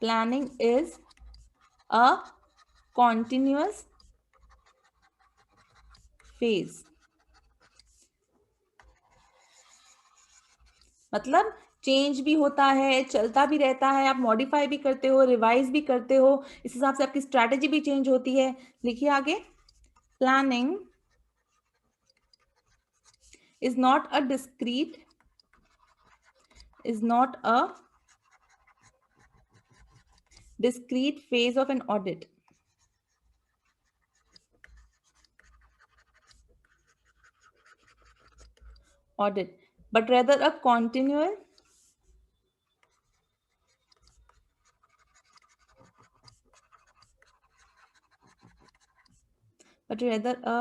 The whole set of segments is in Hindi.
Planning is a continuous phase, मतलब चेंज भी होता है, चलता भी रहता है, आप मॉडिफाई भी करते हो, रिवाइज भी करते हो, इस हिसाब से आपकी स्ट्रैटेजी भी चेंज होती है। लिखिए आगे, planning is not a discrete, is not a discrete phase of an audit, but rather a continual, but rather a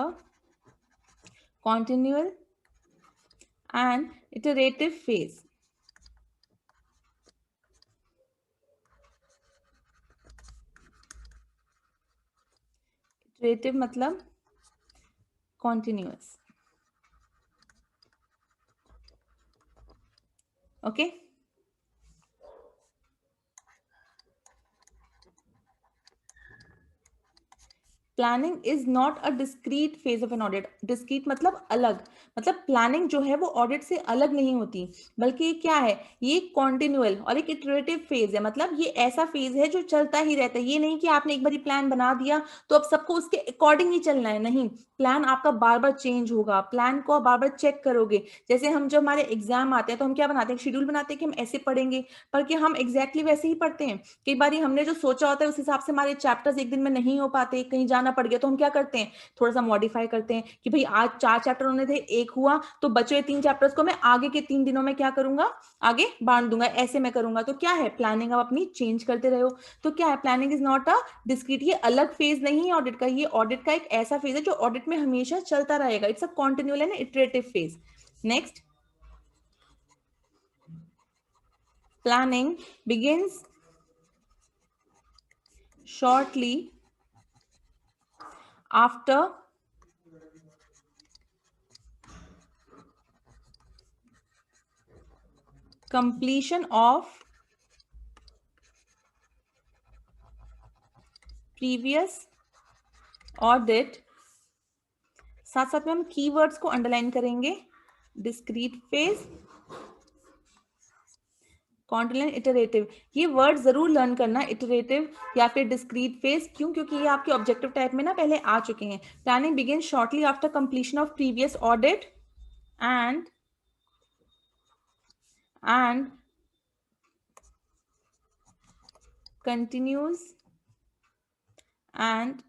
continual and iterative phase. Iterative मतलब continuous. Okay. Planning is not a discrete phase of an audit. Discrete मतलब अलग, मतलब प्लानिंग जो है वो ऑडिट से अलग नहीं होती, बल्कि ये क्या है, ये कॉन्टिन्यूअल और एक इटरेटिव फेज है। मतलब ये ऐसा फेज है जो चलता ही रहता है। ये नहीं कि आपने एक बार प्लान बना दिया तो अब सबको उसके अकॉर्डिंग ही चलना है, नहीं, प्लान आपका बार बार चेंज होगा, प्लान को आप बार बार चेक करोगे। जैसे हम जब हमारे एग्जाम आते हैं तो हम क्या बनाते हैं, शेड्यूल बनाते हैं कि हम ऐसे पढ़ेंगे, पर कि हम एग्जैक्टली वैसे ही पढ़ते हैं। कई बार हमने जो सोचा होता है उस हिसाब से हमारे चैप्टर्स एक दिन में नहीं हो पाते, कहीं जाना पड़ गया, तो हम क्या करते हैं, थोड़ा सा मॉडिफाई करते हैं कि भाई आज 4 चैप्टर होने थे, एक हुआ, तो बचे हुए 3 चैप्टर्स को मैं आगे के 3 दिनों में क्या करूंगा, आगे बांट दूंगा, ऐसे मैं करूंगा। तो क्या है, प्लानिंग आप अपनी चेंज करते रहो। तो क्या है, planning is not a discrete, ये अलग फेज नहीं है ऑडिट का, ये ऑडिट का एक ऐसा फेज है जो ऑडिट में हमेशा चलता रहेगा। It's a continual and iterative phase. Next, planning begins shortly after completion of previous audit। साथ साथ में हम कीवर्ड्स को अंडरलाइन करेंगे, डिस्क्रीट फेज, कॉन्टिन्यूअल, इटरेटिव। ये वर्ड जरूर लर्न करना, इटरेटिव या फिर डिस्क्रीट फेज। क्यों, क्योंकि ये आपके ऑब्जेक्टिव टाइप में ना पहले आ चुके हैं। Planning begin shortly after completion of previous audit and and continues and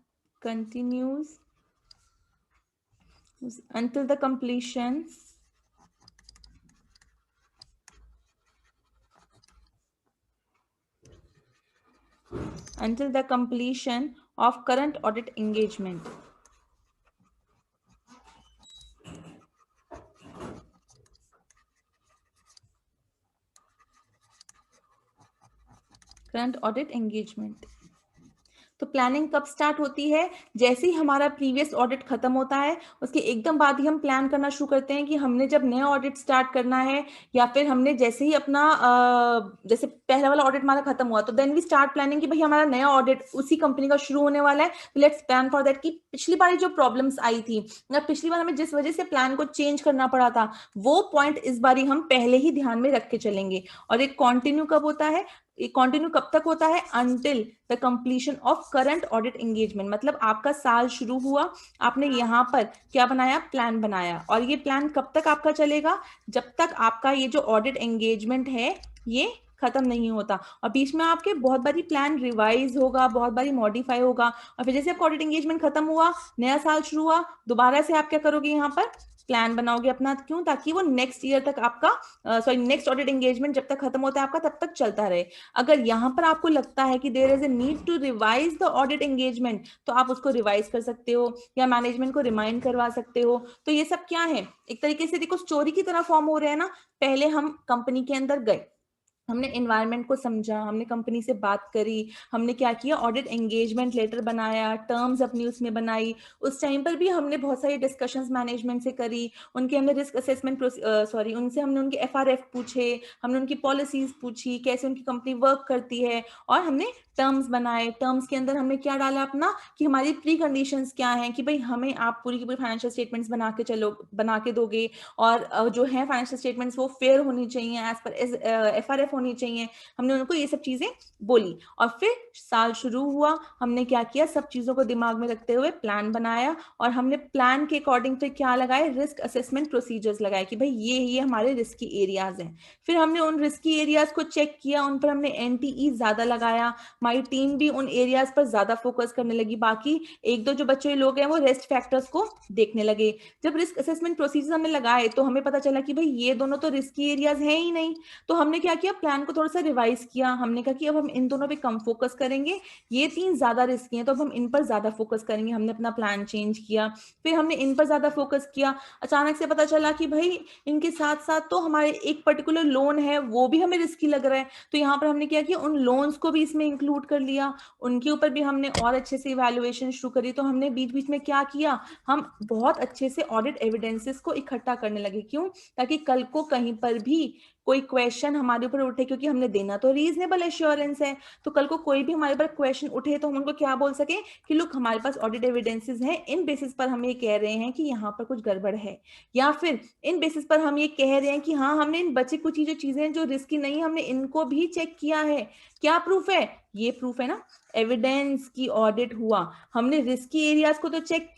continues until the completion of current audit engagement। Current audit engagement. तो प्लानिंग कब स्टार्ट होती है, जैसे ही हमारा प्रीवियस ऑडिट खत्म होता है उसके एकदम बाद ही हम प्लान करना शुरू करते हैं कि हमने जब नया ऑडिट स्टार्ट करना है, या फिर हमने जैसे ही अपना जैसे पहला वाला ऑडिट हमारा खत्म हुआ तो देन वी स्टार्ट प्लानिंग कि भाई हमारा नया ऑडिट उसी कंपनी का शुरू होने वाला है, तो लेट्स प्लान फॉर दैट। कि पिछली बार जो प्रॉब्लम्स आई थी या पिछली बार हमें जिस वजह से प्लान को चेंज करना पड़ा था, वो पॉइंट इस बार हम पहले ही ध्यान में रख के चलेंगे। और एक कॉन्टिन्यू कब होता है, ये कंटिन्यू कब तक होता है, until the completion of current audit engagement. मतलब आपका साल शुरू हुआ, आपने यहाँ पर क्या बनाया, प्लान बनाया, और ये प्लान कब तक आपका चलेगा, जब तक आपका ये जो ऑडिट एंगेजमेंट है ये खत्म नहीं होता। और बीच में आपके बहुत बारी प्लान रिवाइज होगा, बहुत बारी मॉडिफाई होगा, और फिर जैसे आपका ऑडिट एंगेजमेंट खत्म हुआ, नया साल शुरू हुआ, दोबारा से आप क्या करोगे, यहाँ पर प्लान बनाओगे अपना। क्यों, ताकि वो नेक्स्ट ईयर तक आपका सॉरी नेक्स्ट ऑडिट एंगेजमेंट जब तक खत्म होता है आपका तब तक चलता रहे। अगर यहाँ पर आपको लगता है कि there is a need to revise the audit engagement, तो आप उसको रिवाइज कर सकते हो या मैनेजमेंट को रिमाइंड करवा सकते हो। तो ये सब क्या है, एक तरीके से देखो स्टोरी की तरह फॉर्म हो रहे हैं ना। पहले हम कंपनी के अंदर गए, हमने एनवायरनमेंट को समझा, हमने कंपनी से बात करी, हमने क्या किया, ऑडिट एंगेजमेंट लेटर बनाया, टर्म्स अपनी उसमें बनाई। उस टाइम पर भी हमने बहुत सारी डिस्कशंस मैनेजमेंट से करी, उनके हमने रिस्क असेसमेंट उनसे हमने उनके एफआरएफ पूछे, हमने उनकी पॉलिसीज पूछी, कैसे उनकी कंपनी वर्क करती है, और हमने टर्म्स बनाए। टर्म्स के अंदर हमने क्या डाला अपना, कि हमारी प्री कंडीशंस क्या हैं, कि भाई हमें आप पूरी की पूरी फाइनेंशियल स्टेटमेंट्स बना के दोगे, और जो है फाइनेंशियल स्टेटमेंट्स वो फेयर होनी चाहिए, एज पर एफआरएफ होनी चाहिए। हमने उनको ये सब चीजें बोली, और फिर साल शुरू हुआ, हमने क्या किया, सब चीजों को दिमाग में रखते हुए प्लान बनाया, और हमने प्लान के अकॉर्डिंग फिर क्या लगाए, रिस्क असेसमेंट प्रोसीजर्स लगाए, कि भाई ये हमारे रिस्की एरियाज हैं। फिर हमने उन रिस्की एरियाज को चेक किया, उन पर हमने एनटीई ज्यादा लगाया, हमारी टीम भी उन एरियाज पर ज्यादा फोकस करने लगी, बाकी एक दो जो बच्चे लोग हैं वो रेस्ट फैक्टर्स को देखने लगे। जब रिस्क असेसमेंट प्रोसीजर हमने लगाए तो हमें पता चला कि भाई ये दोनों तो रिस्की एरियाज हैं ही नहीं, तो हमने क्या किया, प्लान को थोड़ा सा रिवाइज किया। हमने कहा कि अब हम इन दोनों पे कम फोकस करेंगे, ये तीन ज्यादा रिस्की हैं तो अब हम इन पर ज्यादा फोकस करेंगे। हमने अपना प्लान चेंज किया, फिर हमने इन पर ज्यादा फोकस किया। अचानक से पता चला कि भाई इनके साथ साथ तो हमारे एक पर्टिकुलर लोन है वो भी हमें रिस्की लग रहा है, तो यहाँ पर हमने क्या किया, उन लोन्स को भी इसमें इंक्लूड कर लिया, उनके ऊपर भी हमने और अच्छे से इवैल्यूएशन शुरू करी। तो हमने बीच बीच में क्या किया, हम बहुत अच्छे से ऑडिट एविडेंसेस को इकट्ठा करने लगे। क्यों? ताकि कल को कहीं पर भी कोई क्वेश्चन हमारे ऊपर उठे, क्योंकि हमने देना तो रीजनेबल एश्योरेंस है, तो कल को कोई भी हमारे ऊपर क्वेश्चन उठे तो हम उनको क्या बोल सके कि लुक हमारे पास ऑडिट एविडेंसेस हैं, इन बेसिस पर हम ये कह रहे हैं कि यहाँ पर कुछ गड़बड़ है, या फिर इन बेसिस पर हम ये कह रहे हैं कि हाँ हमने इन बची कुछ जो चीजें जो रिस्की नहीं हमने इनको भी चेक किया है। क्या प्रूफ है? ये प्रूफ है ना, एविडेंस की ऑडिट हुआ। हमने रिस्की एरियाज को तो चेक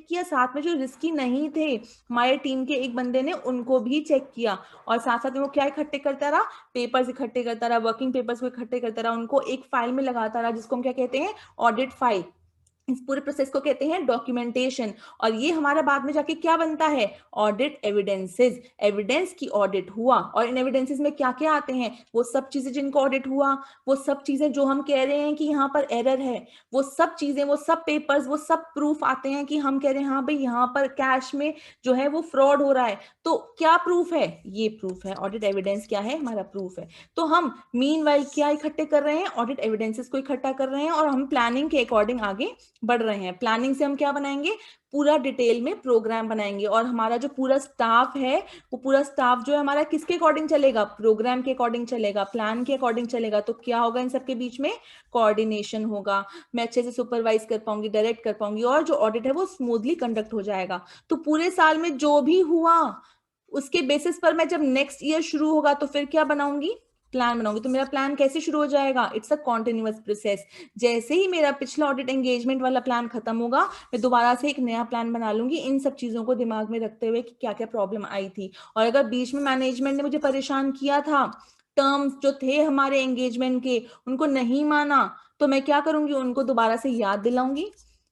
किया, साथ में जो रिस्की नहीं थे हमारे टीम के एक बंदे ने उनको भी चेक किया, और साथ साथ में वो क्या इकट्ठे करता रहा, पेपर्स इकट्ठे करता रहा, वर्किंग पेपर्स को इकट्ठे करता रहा, उनको एक फाइल में लगाता रहा, जिसको हम क्या कहते हैं, ऑडिट फाइल। इस पूरे प्रोसेस को कहते हैं डॉक्यूमेंटेशन, और ये हमारा बाद में जाके क्या बनता है, ऑडिट एविडेंसेस। एविडेंस की ऑडिट हुआ, और इन एविडेंसेस में क्या क्या आते हैं, वो सब चीजें जिनको ऑडिट हुआ, वो सब चीजें जो हम कह रहे हैं कि यहाँ पर एरर है, वो सब चीजें, वो सब पेपर्स, वो सब प्रूफ आते हैं कि हम कह रहे हैं हाँ भाई यहाँ पर कैश में जो है वो फ्रॉड हो रहा है। तो क्या प्रूफ है? ये प्रूफ है, ऑडिट एविडेंस क्या है, हमारा प्रूफ है। तो हम मीनवाइल क्या इकट्ठे कर रहे हैं, ऑडिट एविडेंसेस को इकट्ठा कर रहे हैं, और हम प्लानिंग के अकॉर्डिंग आगे बढ़ रहे हैं। प्लानिंग से हम क्या बनाएंगे, पूरा डिटेल में प्रोग्राम बनाएंगे, और हमारा जो पूरा स्टाफ है वो पूरा स्टाफ जो है हमारा किसके अकॉर्डिंग चलेगा, प्रोग्राम के अकॉर्डिंग चलेगा, प्लान के अकॉर्डिंग चलेगा। तो क्या होगा, इन सबके बीच में कोऑर्डिनेशन होगा, मैं अच्छे से सुपरवाइज कर पाऊंगी, डायरेक्ट कर पाऊंगी, और जो ऑडिट है वो स्मूथली कंडक्ट हो जाएगा। तो पूरे साल में जो भी हुआ उसके बेसिस पर मैं जब नेक्स्ट ईयर शुरू होगा तो फिर क्या बनाऊंगी, प्लान बनाऊंगी। तो मेरा प्लान कैसे शुरू हो जाएगा, इट्स अ कॉन्टिन्यूअस प्रोसेस। जैसे ही मेरा पिछला ऑडिट एंगेजमेंट वाला प्लान खत्म होगा, मैं दोबारा से एक नया प्लान बना लूंगी, इन सब चीजों को दिमाग में रखते हुए कि क्या क्या प्रॉब्लम आई थी। और अगर बीच में मैनेजमेंट ने मुझे परेशान किया था, टर्म्स जो थे हमारे एंगेजमेंट के उनको नहीं माना, तो मैं क्या करूंगी, उनको दोबारा से याद दिलाऊंगी,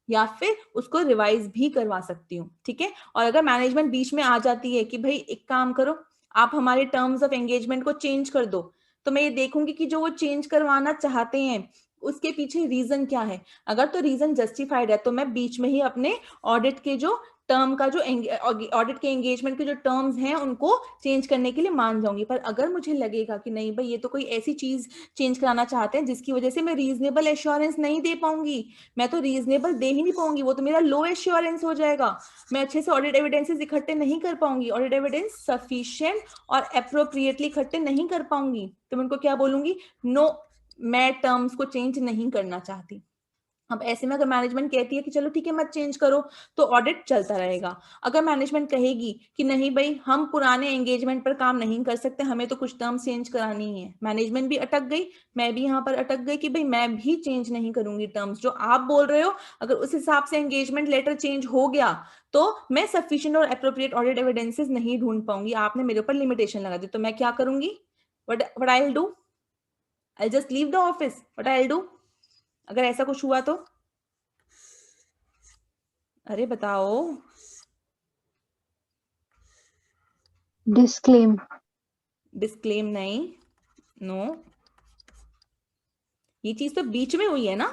या फिर उसको रिवाइज भी करवा सकती हूँ। ठीक है? और अगर मैनेजमेंट बीच में आ जाती है कि भाई एक काम करो, आप हमारे टर्म्स ऑफ एंगेजमेंट को चेंज कर दो, तो मैं ये देखूंगी कि जो वो चेंज करवाना चाहते हैं उसके पीछे रीजन क्या है। अगर तो रीजन जस्टिफाइड है तो मैं बीच में ही अपने ऑडिट के जो टर्म का जो ऑडिट के एंगेजमेंट के जो टर्म्स हैं उनको चेंज करने के लिए मान जाऊंगी। पर अगर मुझे लगेगा कि नहीं भाई ये तो कोई ऐसी चीज चेंज कराना चाहते हैं जिसकी वजह से मैं रीजनेबल एश्योरेंस नहीं दे पाऊंगी, मैं तो रीजनेबल दे ही नहीं पाऊंगी, वो तो मेरा लो एश्योरेंस हो जाएगा, मैं अच्छे से ऑडिट एविडेंसेस इकट्ठे नहीं कर पाऊंगी, ऑडिट एविडेंस सफिशिएंट और अप्रोप्रिएटली इकट्ठे नहीं कर पाऊंगी, तो मैं उनको क्या बोलूंगी, नो, मैं टर्म्स को चेंज नहीं करना चाहती। अब ऐसे में अगर मैनेजमेंट कहती है कि चलो ठीक है मत चेंज करो, तो ऑडिट चलता रहेगा। अगर मैनेजमेंट कहेगी कि नहीं भाई हम पुराने एंगेजमेंट पर काम नहीं कर सकते, हमें तो कुछ टर्म्स चेंज करानी है, मैनेजमेंट भी अटक गई, मैं भी यहाँ पर अटक गई कि भाई मैं भी चेंज नहीं करूंगी टर्म्स जो आप बोल रहे हो, अगर उस हिसाब से एंगेजमेंट लेटर चेंज हो गया तो मैं सफिशिएंट और अप्रोप्रिएट ऑडिट एविडेंसेस नहीं ढूंढ पाऊंगी, आपने मेरे ऊपर लिमिटेशन लगा दी, तो मैं क्या करूंगी, what I'll do, I'll just leave the office, what I'll do अगर ऐसा कुछ हुआ तो। अरे बताओ। डिस्क्लेम। डिस्क्लेम नहीं, नो, ये चीज तो बीच में हुई है ना,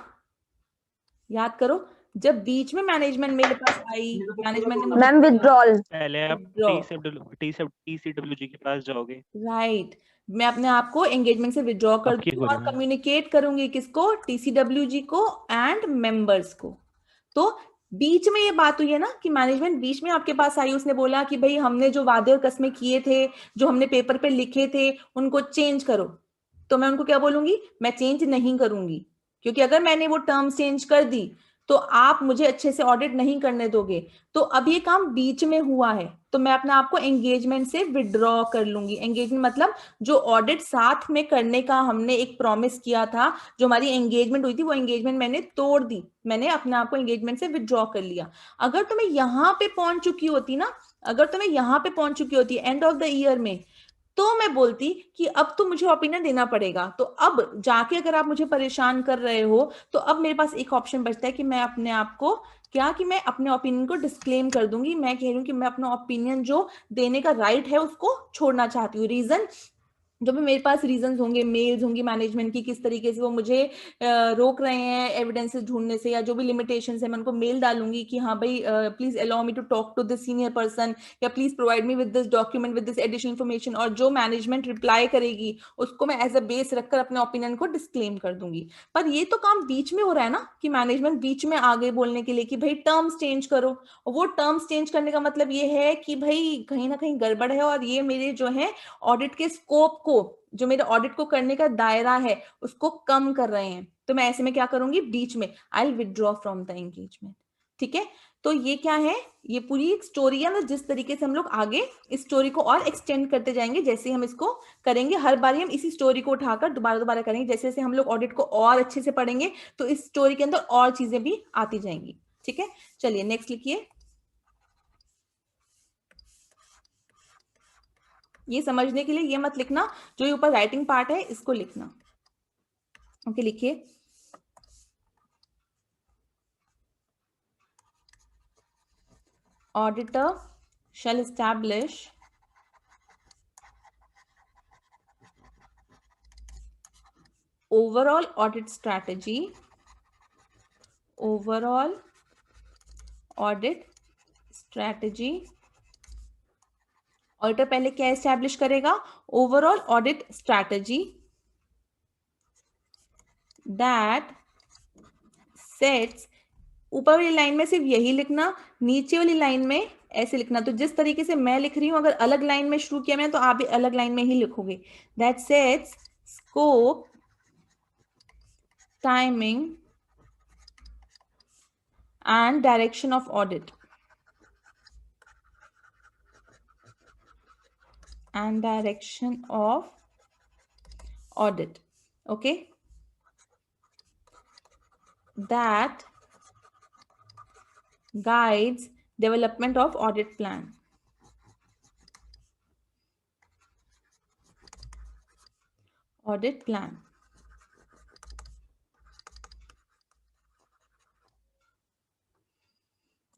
याद करो, जब बीच में मैनेजमेंट मेरे पास आई, मैनेजमेंट ने मैम विथड्रॉल। पहले आप टीसीडब्ल्यूजी के पास जाओगे। राइट, मैं अपने आप को एंगेजमेंट से विड्रॉ कर दूंगी और कम्युनिकेट करूंगी किसको, TCWG को एंड मेंबर्स को। तो बीच में ये बात हुई है ना कि मैनेजमेंट बीच में आपके पास आई, उसने बोला कि भाई हमने जो वादे और कस्में किए थे, जो हमने पेपर पे लिखे थे, उनको चेंज करो। तो मैं उनको क्या बोलूंगी, मैं चेंज नहीं करूंगी, क्योंकि अगर मैंने वो टर्म्स चेंज कर दी तो आप मुझे अच्छे से ऑडिट नहीं करने दोगे। तो अब ये काम बीच में हुआ है, तो मैं अपने आप को एंगेजमेंट से विड्रॉ कर लूंगी। एंगेजमेंट मतलब जो ऑडिट साथ में करने का हमने एक प्रॉमिस किया था, जो हमारी एंगेजमेंट हुई थी, वो एंगेजमेंट मैंने तोड़ दी, मैंने अपने आप को एंगेजमेंट से विड्रॉ कर लिया। अगर तो मैं यहां पे पहुंच चुकी होती ना, अगर तो मैं यहां पे पहुंच चुकी होती एंड ऑफ द ईयर में, तो मैं बोलती कि अब तो मुझे ओपिनियन देना पड़ेगा। तो अब जाके अगर आप मुझे परेशान कर रहे हो, तो अब मेरे पास एक ऑप्शन बचता है कि मैं अपने आप को क्या, कि मैं अपने ओपिनियन को डिस्क्लेम कर दूंगी। मैं कह रही हूँ कि मैं अपना ओपिनियन जो देने का राइट है उसको छोड़ना चाहती हूँ। रीजन, जो भी मेरे पास रीजंस होंगे, मेल्स होंगी मैनेजमेंट की, किस तरीके से वो मुझे रोक रहे हैं एविडेंसेस ढूंढने से, या जो भी लिमिटेशंस है, मैं उनको मेल डालूंगी कि हाँ भाई please allow me to talk to this senior person, या please provide me with this document with this additional information. और जो मैनेजमेंट रिप्लाई करेगी उसको मैं एज अ बेस रखकर अपने ओपिनियन को डिस्क्लेम कर दूंगी। पर ये तो काम बीच में हो रहा है ना, कि मैनेजमेंट बीच में आ गई बोलने के लिए कि भाई टर्म्स चेंज करो। और वो टर्म्स चेंज करने का मतलब ये है कि भाई कहीं ना कहीं गड़बड़ है, और ये मेरे जो है ऑडिट के स्कोप को, जो मेरे ऑडिट को करने का दायरा है, उसको कम कर रहे हैं। तो मैं ऐसे में क्या करूंगी, बीच में I will withdraw from the engagement. ठीक है, तो ये क्या है, ये पूरी एक स्टोरी है ना, जिस तरीके से हम लोग आगे इस स्टोरी को और एक्सटेंड करते जाएंगे, जैसे हम इसको करेंगे, हर बार हम इसी स्टोरी को उठाकर दोबारा दोबारा करेंगे। जैसे जैसे हम लोग ऑडिट को और अच्छे से पढ़ेंगे, तो इस स्टोरी के अंदर और चीजें भी आती जाएंगी। ठीक है, चलिए नेक्स्ट लिखिए। ये समझने के लिए ये मत लिखना, जो ये ऊपर राइटिंग पार्ट है इसको लिखना। ओके, लिखिए। Auditor shall establish overall audit strategy, overall audit strategy। Auditor पहले क्या एस्टैब्लिश करेगा, overall audit strategy that sets, ऊपर वाली लाइन में सिर्फ यही लिखना, नीचे वाली लाइन में ऐसे लिखना। तो जिस तरीके से मैं लिख रही हूं, अगर अलग लाइन में शुरू किया मैं, तो आप भी अलग लाइन में ही लिखोगे। That sets scope, timing and direction of audit, and direction of audit. Okay, that guides development of audit plan, audit plan।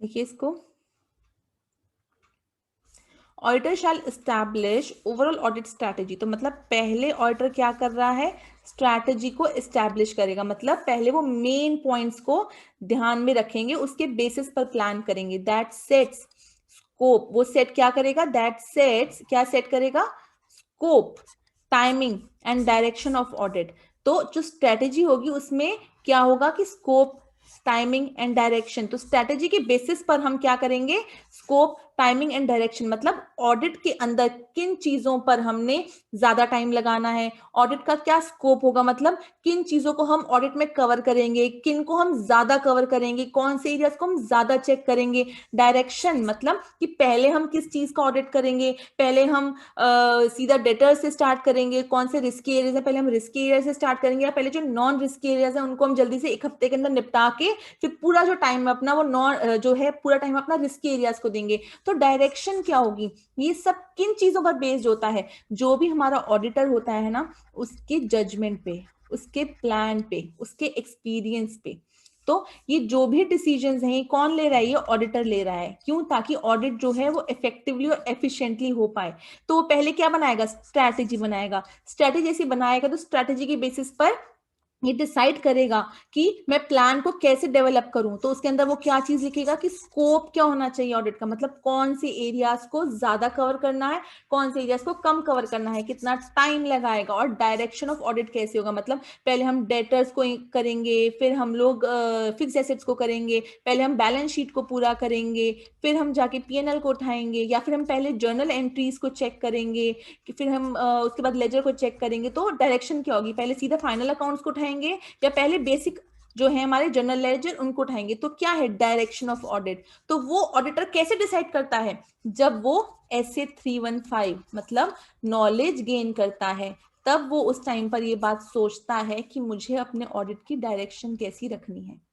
देखिए इसको, auditor shall establish overall audit strategy. तो मतलब पहले ऑडिटर क्या कर रहा है, स्ट्रैटेजी को एस्टैब्लिश करेगा। मतलब पहले वो मेन पॉइंट्स को ध्यान में रखेंगे, उसके बेसिस पर प्लान करेंगे। दैट सेट्स स्कोप, वो सेट क्या करेगा, दैट सेट्स क्या सेट करेगा, scope, timing and direction of audit. तो जो स्ट्रैटेजी होगी उसमें क्या होगा कि स्कोप, टाइमिंग एंड डायरेक्शन। तो स्ट्रैटेजी के बेसिस पर हम क्या करेंगे, स्कोप, टाइमिंग एंड डायरेक्शन। मतलब ऑडिट के अंदर किन चीजों पर हमने ज्यादा टाइम लगाना है, ऑडिट का क्या स्कोप होगा, मतलब किन चीजों को हम ऑडिट में कवर करेंगे, किन को हम ज्यादा कवर करेंगे, कौन से एरियाज को हम ज्यादा चेक करेंगे। डायरेक्शन मतलब कि पहले हम किस चीज का ऑडिट करेंगे, पहले हम सीधा डेटर से स्टार्ट करेंगे, कौन से रिस्की एरियाज है पहले हम रिस्की एरिया से स्टार्ट करेंगे, या पहले जो नॉन रिस्की एरियाज है उनको हम जल्दी से एक हफ्ते के अंदर निपटा के फिर पूरा जो टाइम अपना वो नॉन जो है पूरा टाइम अपना रिस्की एरियाज को देंगे। तो डायरेक्शन क्या होगी, ये सब किन चीजों पर बेस्ड होता है, जो भी हमारा ऑडिटर होता है ना, उसके जजमेंट पे, उसके प्लान पे, उसके एक्सपीरियंस पे। तो ये जो भी डिसीजंस हैं, ये कौन ले रहा है, ये ऑडिटर ले रहा है। क्यों, ताकि ऑडिट जो है वो इफेक्टिवली और एफिशिएंटली हो पाए। तो पहले क्या बनाएगा, स्ट्रैटेजी बनाएगा। स्ट्रैटेजी जैसे बनाएगा तो स्ट्रैटेजी के बेसिस पर ये डिसाइड करेगा कि मैं प्लान को कैसे डेवलप करूं। तो उसके अंदर वो क्या चीज लिखेगा कि स्कोप क्या होना चाहिए ऑडिट का, मतलब कौन से एरियाज को ज्यादा कवर करना है, कौन से एरियाज को कम कवर करना है, कितना टाइम लगाएगा, और डायरेक्शन ऑफ ऑडिट कैसे होगा। मतलब पहले हम डेटर्स को करेंगे, फिर हम लोग फिक्स एसेट्स को करेंगे, पहले हम बैलेंस शीट को पूरा करेंगे, फिर हम जाके पीएनएल को उठाएंगे, या फिर हम पहले जर्नल एंट्रीज को चेक करेंगे, कि फिर हम उसके बाद लेजर को चेक करेंगे। तो डायरेक्शन क्या होगी, पहले सीधा फाइनल अकाउंट्स को उठाएंगे या पहले बेसिक जो है हमारे जनरल लेजर उनको उठाएंगे। तो क्या है डायरेक्शन ऑफ ऑडिट। तो वो ऑडिटर कैसे डिसाइड करता है, जब वो SA 315 मतलब नॉलेज गेन करता है, तब वो उस टाइम पर ये बात सोचता है कि मुझे अपने ऑडिट की डायरेक्शन कैसी रखनी है।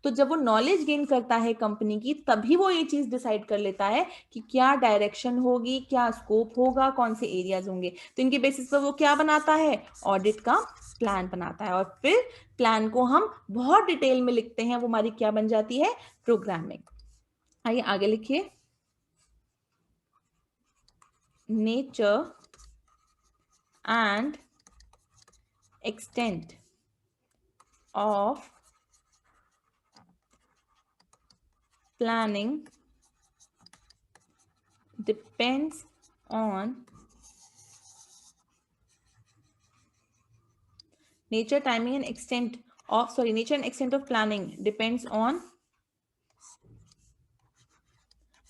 तो जब वो नॉलेज गेन करता है कंपनी की, तभी वो ये चीज डिसाइड कर लेता है कि क्या डायरेक्शन होगी, क्या स्कोप होगा, कौन से एरियाज होंगे। तो इनके बेसिस पर वो क्या बनाता है, ऑडिट का प्लान बनाता है। और फिर प्लान को हम बहुत डिटेल में लिखते हैं, वो हमारी क्या बन जाती है, प्रोग्रामिंग। आइए आगे लिखिए, nature and extent of planning depends on nature, timing and extent of nature and extent of planning depends on।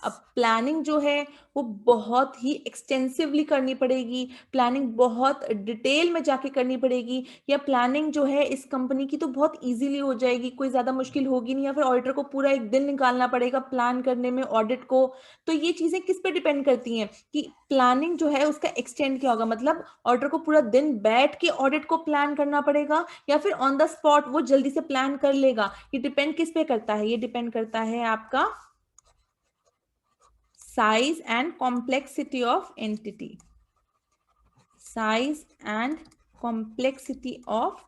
अब प्लानिंग जो है वो बहुत ही एक्सटेंसिवली करनी पड़ेगी, प्लानिंग बहुत डिटेल में जाके करनी पड़ेगी, या प्लानिंग जो है इस कंपनी की तो बहुत इजीली हो जाएगी, कोई ज्यादा मुश्किल होगी नहीं, या फिर ऑडिटर को पूरा एक दिन निकालना पड़ेगा प्लान करने में ऑडिट को। तो ये चीजें किस पे डिपेंड करती हैं कि प्लानिंग जो है उसका एक्सटेंड क्या होगा, मतलब ऑडिटर को पूरा दिन बैठ के ऑडिट को प्लान करना पड़ेगा या फिर ऑन द स्पॉट वो जल्दी से प्लान कर लेगा। ये डिपेंड किस पे करता है, ये डिपेंड करता है आपका size and complexity of entity, size and complexity of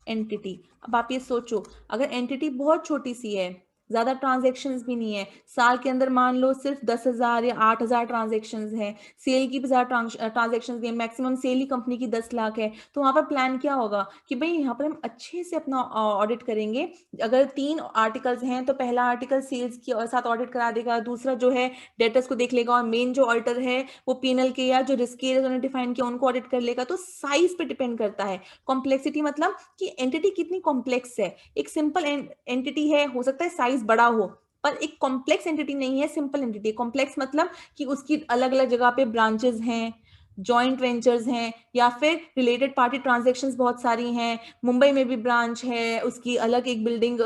entity। अब आप ये सोचो, अगर एंटिटी बहुत छोटी सी है, ज्यादा ट्रांजेक्शन्स भी नहीं है, साल के अंदर मान लो सिर्फ 10,000 या 8,000 ट्रांजेक्शन्स हैं, सेल की भी ज्यादा ट्रांजेक्शन्स नहीं है, मैक्सिमम सेल ही कंपनी की 10 लाख है, तो वहां पर प्लान क्या होगा कि भाई यहाँ पर हम अच्छे से अपना ऑडिट करेंगे। अगर 3 आर्टिकल्स हैं तो पहला आर्टिकल सेल्स के साथ ऑडिट करा देगा, दूसरा जो है डेटर्स को देख लेगा, और मेन जो ऑडिटर है वो पीएनएल के या जो रिस्क एरियाज उन्होंने डिफाइन किया उनको ऑडिट कर लेगा। तो साइज पे डिपेंड करता है। कॉम्प्लेक्सिटी मतलब कि एंटिटी कितनी कॉम्प्लेक्स है। एक सिंपल एंटिटी है, हो सकता है साइज बड़ा हो, पर एक कॉम्प्लेक्स एंटिटी नहीं है, सिंपल एंटिटी। कॉम्प्लेक्स मतलब कि उसकी अलग अलग जगह पे ब्रांचेस हैं, जॉइंट वेंचर्स हैं, या फिर रिलेटेड पार्टी ट्रांजैक्शंस बहुत सारी हैं। मुंबई में भी ब्रांच है उसकी, अलग एक बिल्डिंग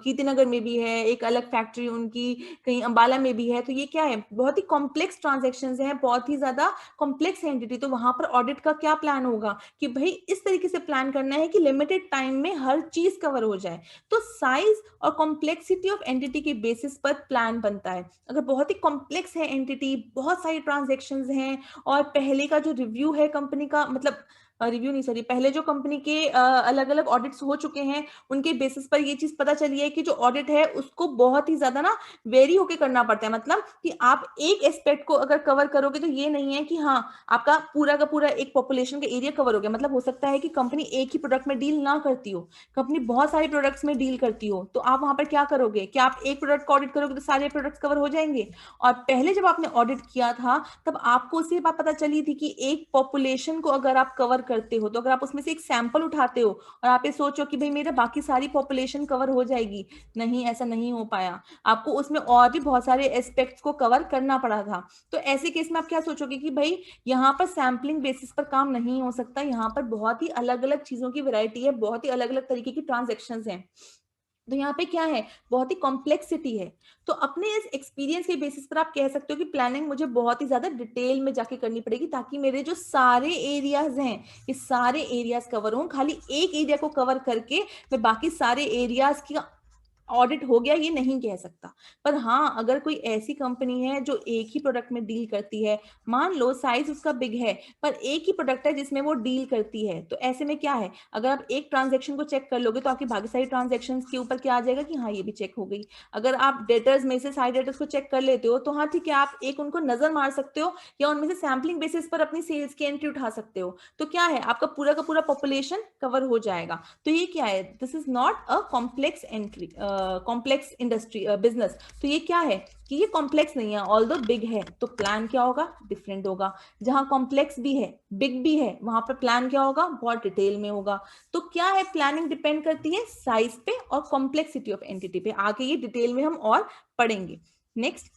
कीर्तिनगर में भी है, एक अलग फैक्ट्री उनकी कहीं अंबाला में भी है। तो ये क्या है, बहुत ही कॉम्प्लेक्स ट्रांजैक्शंस हैं, बहुत ही ज्यादा कॉम्प्लेक्स एंटिटी। तो वहां पर ऑडिट का क्या प्लान होगा कि भाई इस तरीके से प्लान करना है कि लिमिटेड टाइम में हर चीज कवर हो जाए। तो साइज और कॉम्प्लेक्सिटी ऑफ एंटिटी के बेसिस पर प्लान बनता है। अगर बहुत ही कॉम्प्लेक्स है एंटिटी, बहुत सारी ट्रांजैक्शंस हैं, और पहले का जो रिव्यू है कंपनी का, मतलब रिव्यू नहीं सॉरी, पहले जो कंपनी के अलग अलग ऑडिट्स हो चुके हैं, उनके बेसिस पर ये चीज पता चली है कि जो ऑडिट है उसको बहुत ही ज्यादा ना वेरी होके करना पड़ता है। मतलब कि आप एक एस्पेक्ट को अगर कवर करोगे तो ये नहीं है कि हाँ आपका पूरा का पूरा एक पॉपुलेशन का एरिया कवर हो गया। मतलब हो सकता है कि कंपनी एक ही प्रोडक्ट में डील ना करती हो, कंपनी बहुत सारे प्रोडक्ट्स में डील करती हो, तो आप वहां पर क्या करोगे कि आप एक प्रोडक्ट का ऑडिट करोगे तो सारे प्रोडक्ट्स कवर हो जाएंगे। और पहले जब आपने ऑडिट किया था तब आपको उससे बात पता चली थी कि एक पॉपुलेशन को अगर आप कवर करते हो, तो अगर आप उसमें से एक सैंपल उठाते हो और आप ये सोचो कि भाई मेरा बाकी सारी पॉपुलेशन कवर हो जाएगी, नहीं, ऐसा नहीं हो पाया। आपको उसमें और भी बहुत सारे एस्पेक्ट्स को कवर करना पड़ा था। तो ऐसे केस में आप क्या सोचोगे कि भाई यहाँ पर सैम्पलिंग बेसिस पर काम नहीं हो सकता, यहाँ पर बहुत ही अलग अलग चीजों की वैरायटी है, बहुत ही अलग अलग तरीके की ट्रांजेक्शन्स हैं। तो यहाँ पे क्या है, बहुत ही कॉम्प्लेक्सिटी है। तो अपने इस एक्सपीरियंस के बेसिस पर आप कह सकते हो कि प्लानिंग मुझे बहुत ही ज्यादा डिटेल में जाके करनी पड़ेगी, ताकि मेरे जो सारे एरियाज हैं ये सारे एरियाज कवर हों। खाली एक एरिया को कवर करके मैं बाकी सारे एरियाज की ऑडिट हो गया ये नहीं कह सकता। पर हाँ, अगर कोई ऐसी कंपनी है जो एक ही प्रोडक्ट में डील करती है, मान लो साइज उसका बिग है पर एक ही प्रोडक्ट है जिसमें वो डील करती है, तो ऐसे में क्या है, अगर आप एक ट्रांजेक्शन को चेक कर लोगे तो आपकी बाकी सारी ट्रांजेक्शन के ऊपर क्या आ जाएगा कि हाँ ये भी चेक हो गई। अगर आप डेटर्स में से सारे डेटर्स को चेक कर लेते हो तो हाँ ठीक है, आप एक उनको नजर मार सकते हो या उनमें से सैम्पलिंग बेसिस पर अपनी सेल्स की एंट्री उठा सकते हो, तो क्या है, आपका पूरा का पूरा पॉपुलेशन कवर हो जाएगा। तो ये क्या है, this is not a complex entry, complex industry business. तो ये क्या है कि ये कॉम्प्लेक्स नहीं है, ऑल्दो बिग है तो प्लान क्या होगा, डिफरेंट होगा। जहां कॉम्प्लेक्स भी है बिग भी है वहां पर प्लान क्या होगा, बहुत डिटेल में होगा। तो क्या है, प्लानिंग डिपेंड करती है साइज पे और कॉम्प्लेक्सिटी ऑफ एंटिटी पे। आगे ये डिटेल में हम और पढ़ेंगे। नेक्स्ट,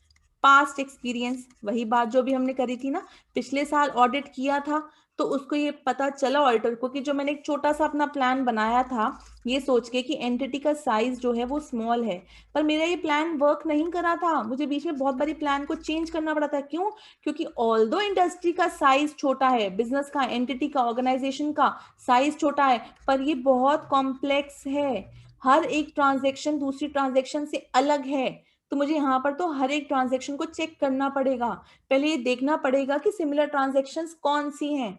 पास्ट एक्सपीरियंस, वही बात जो भी हमने करी थी ना, पिछले साल ऑडिट किया था तो उसको ये पता चला ऑडिटर को कि जो मैंने एक छोटा सा अपना प्लान बनाया था ये सोच के कि एंटिटी का साइज जो है वो स्मॉल है, पर मेरा ये प्लान वर्क नहीं करा था, मुझे बीच में बहुत बारी प्लान को चेंज करना पड़ा था। क्यों? क्योंकि ऑल्दो इंडस्ट्री का साइज छोटा है, बिजनेस का, एंटिटी का, ऑर्गेनाइजेशन का साइज छोटा है, पर ये बहुत कॉम्प्लेक्स है, हर एक ट्रांजेक्शन दूसरी ट्रांजेक्शन से अलग है। तो मुझे यहाँ पर तो हर एक ट्रांजेक्शन को चेक करना पड़ेगा, पहले ये देखना पड़ेगा कि सिमिलर ट्रांजेक्शन्स कौन सी हैं।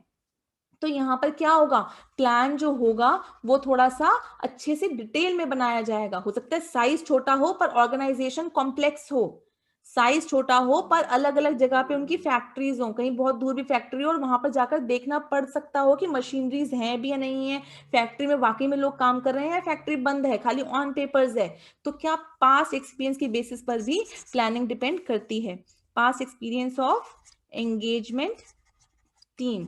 तो यहाँ पर क्या होगा, प्लान जो होगा वो थोड़ा सा अच्छे से डिटेल में बनाया जाएगा। हो सकता है साइज छोटा हो पर ऑर्गेनाइजेशन कॉम्प्लेक्स हो, साइज छोटा हो पर अलग अलग जगह पे उनकी फैक्ट्रीज हो, कहीं बहुत दूर भी फैक्ट्री हो और वहां पर जाकर देखना पड़ सकता हो कि मशीनरीज हैं भी या नहीं है, फैक्ट्री में वाकई में लोग काम कर रहे हैं या फैक्ट्री बंद है, खाली ऑन पेपर्स है। तो क्या पास्ट एक्सपीरियंस की बेसिस पर भी प्लानिंग डिपेंड करती है। Past experience of engagement team,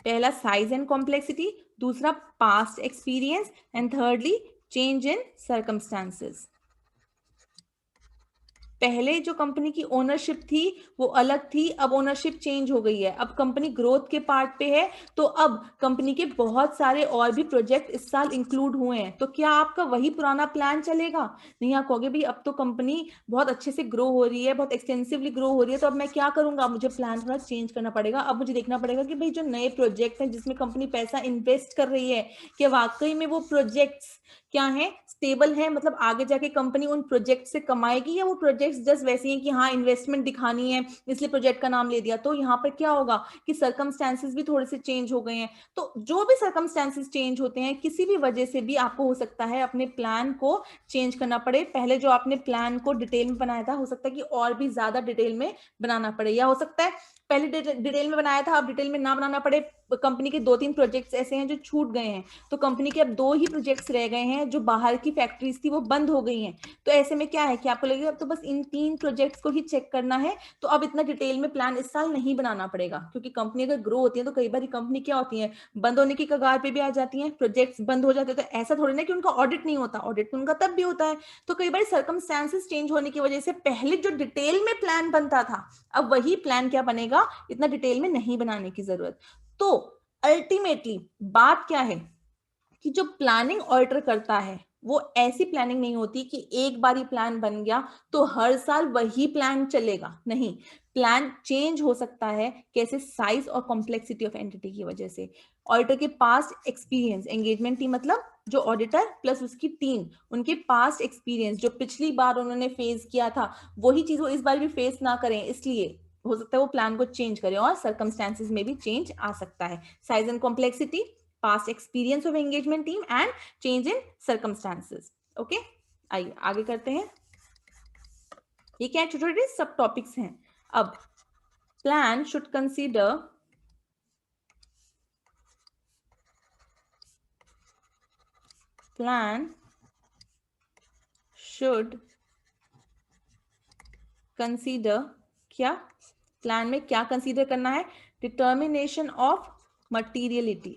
पहला साइज एंड कॉम्प्लेक्सिटी, दूसरा past experience and thirdly change in circumstances. पहले जो कंपनी की ओनरशिप थी वो अलग थी, अब ओनरशिप चेंज हो गई है, अब कंपनी ग्रोथ के पार्ट पे है, तो अब कंपनी के बहुत सारे और भी प्रोजेक्ट इस साल इंक्लूड हुए हैं। तो क्या आपका वही पुराना प्लान चलेगा? नहीं, आप कहोगे भाई अब तो कंपनी बहुत अच्छे से ग्रो हो रही है, बहुत एक्सटेंसिवली ग्रो हो रही है, तो अब मैं क्या करूंगा, मुझे प्लान थोड़ा चेंज करना पड़ेगा। अब मुझे देखना पड़ेगा कि भाई जो नए प्रोजेक्ट हैं जिसमें कंपनी पैसा इन्वेस्ट कर रही है, क्या वाकई में वो प्रोजेक्ट्स क्या है, स्टेबल है, मतलब आगे जाके कंपनी उन प्रोजेक्ट से कमाएगी, या वो प्रोजेक्ट्स जस्ट वैसे हैं कि हाँ इन्वेस्टमेंट दिखानी है इसलिए प्रोजेक्ट का नाम ले दिया। तो यहाँ पर क्या होगा कि सर्कमस्टेंसेस भी थोड़े से चेंज हो गए हैं। तो जो भी सर्कमस्टेंसेस चेंज होते हैं किसी भी वजह से भी आपको हो सकता है अपने प्लान को चेंज करना पड़े। पहले जो आपने प्लान को डिटेल में बनाया था हो सकता है कि और भी ज्यादा डिटेल में बनाना पड़े, या हो सकता है पहले डिटेल में बनाया था अब डिटेल में ना बनाना पड़े। कंपनी के 2-3 प्रोजेक्ट्स ऐसे हैं जो छूट गए हैं, तो कंपनी के अब 2 ही प्रोजेक्ट्स रह गए हैं, जो बाहर की फैक्ट्रीज थी वो बंद हो गई हैं। तो ऐसे में क्या है कि आपको लगेगा अब तो बस इन 3 प्रोजेक्ट्स को ही चेक करना है, तो अब इतना डिटेल में प्लान इस साल नहीं बनाना पड़ेगा। क्योंकि कंपनी अगर ग्रो होती है तो कई बार कंपनी क्या होती है, बंद होने की कगार पे भी आ जाती है, प्रोजेक्ट्स बंद हो जाते हैं। तो ऐसा थोड़ी ना कि उनका ऑडिट नहीं होता, ऑडिट तो उनका तब भी होता है। तो कई बार सर्कमस्टेंसेस चेंज होने की वजह से पहले जो डिटेल में प्लान बनता था अब वही प्लान क्या बनेगा, इतना डिटेल में नहीं बनाने की जरूरत। तो अल्टीमेटली बात क्या है कि जो प्लानिंग ऑल्टर करता है वो ऐसी प्लानिंग नहीं होती कि एक बार ही प्लान बन गया तो हर साल वही प्लान चलेगा, नहीं, प्लान चेंज हो सकता है। कैसे? साइज और कॉम्प्लेक्सिटी ऑफ एंटिटी की वजह से। ऑडिटर के पास्ट एक्सपीरियंस, एंगेजमेंट टीम मतलब जो ऑडिटर प्लस उसकी टीम, उनके पास्ट एक्सपीरियंस जो पिछली बार उन्होंने फेस किया था वही चीज वो इस बार भी फेस ना करें, इसलिए हो सकता है वो प्लान को चेंज करें और सर्कमस्टेंसेस में भी चेंज आ सकता है। Size and complexity, past experience of engagement team and change in circumstances. Okay, आइए आगे करते हैं। ये क्या छोटे छोटे सब टॉपिक्स हैं। अब प्लान शुड कंसीडर क्या प्लान में क्या कंसीडर करना है, डिटर्मिनेशन ऑफ मटीरियलिटी।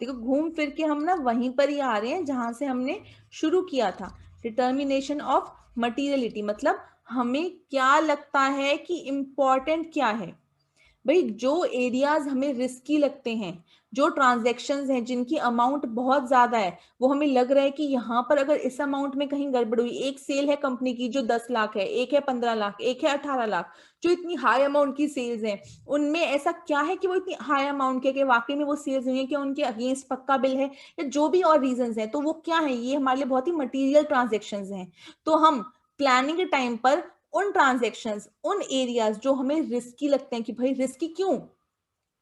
देखो घूम फिर के हम ना वहीं पर ही आ रहे हैं जहां से हमने शुरू किया था। डिटर्मिनेशन ऑफ मटीरियलिटी मतलब हमें क्या लगता है कि इंपॉर्टेंट क्या है। भाई जो एरियाज हमें रिस्की लगते हैं, जो ट्रांजैक्शंस हैं जिनकी अमाउंट बहुत ज्यादा है, वो हमें लग रहा है कि यहाँ पर अगर इस अमाउंट में कहीं गड़बड़ हुई, एक सेल है कंपनी की जो 10 लाख है, एक है 15 लाख, एक है 18 लाख, जो इतनी हाई अमाउंट की सेल्स हैं, उनमें ऐसा क्या है कि वो इतनी हाई अमाउंट के कि वाकई में वो सेल्स हुई है, कि उनके अगेंस्ट पक्का बिल है, या जो भी और रीजंस हैं, तो वो क्या है, ये हमारे लिए बहुत ही मटीरियल ट्रांजेक्शन्स हैं। तो हम प्लानिंग के टाइम पर उन ट्रांजेक्शन्स, उन एरियाज जो हमें रिस्की लगते हैं, कि भाई रिस्की क्यों,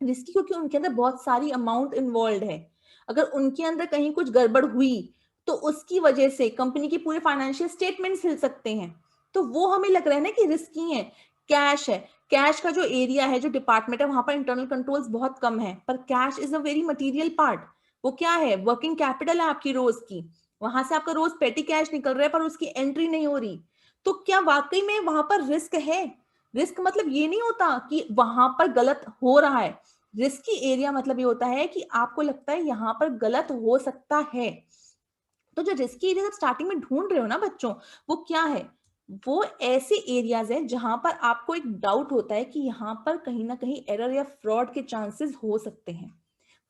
रिस्की क्योंकि उनके अंदर बहुत सारी अमाउंट इन्वॉल्व है, अगर उनके अंदर कहीं कुछ गड़बड़ हुई तो उसकी वजह से कंपनी के पूरे फाइनेंशियल स्टेटमेंट्स हिल सकते हैं, तो वो हमें लग रहा है ना कि रिस्की है। कैश है, कैश का जो एरिया है, जो डिपार्टमेंट है, वहां पर इंटरनल कंट्रोल्स बहुत कम है, पर cash is a very material part. वो क्या है, वर्किंग कैपिटल है आपकी रोज की, वहां से आपका रोज पेटी कैश निकल रहा है पर उसकी एंट्री नहीं हो रही, तो क्या वाकई में वहां पर रिस्क है। रिस्क मतलब ये नहीं होता कि वहां पर गलत हो रहा है, रिस्की एरिया मतलब ये होता है कि आपको लगता है यहां पर गलत हो सकता है। तो जो रिस्की एरिया आप स्टार्टिंग में ढूंढ रहे हो ना बच्चों, वो क्या है, वो ऐसे एरियाज हैं जहां पर आपको एक डाउट होता है कि यहाँ पर कहीं ना कहीं एरर या फ्रॉड के चांसेस हो सकते हैं।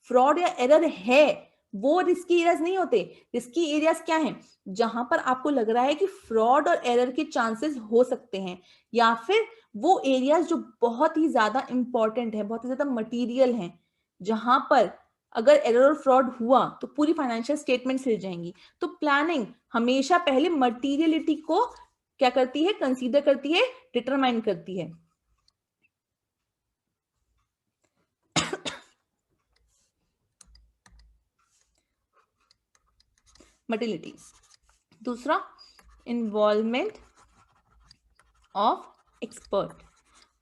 फ्रॉड या एरर है, वो रिस्की एरियाज नहीं होते। रिस्की एरियाज क्या है, जहां पर आपको लग रहा है कि फ्रॉड और एरर के चांसेस हो सकते हैं, या फिर वो एरियाज जो बहुत ही ज्यादा इंपॉर्टेंट है, बहुत ही ज्यादा मटीरियल है, जहां पर अगर एरर और फ्रॉड हुआ तो पूरी फाइनेंशियल स्टेटमेंट हिल जाएंगी। तो प्लानिंग हमेशा पहले मटीरियलिटी को क्या करती है, कंसीडर करती है, डिटरमाइन करती है। मटीरियलिटी। दूसरा, इन्वॉल्वमेंट ऑफ एक्सपर्ट।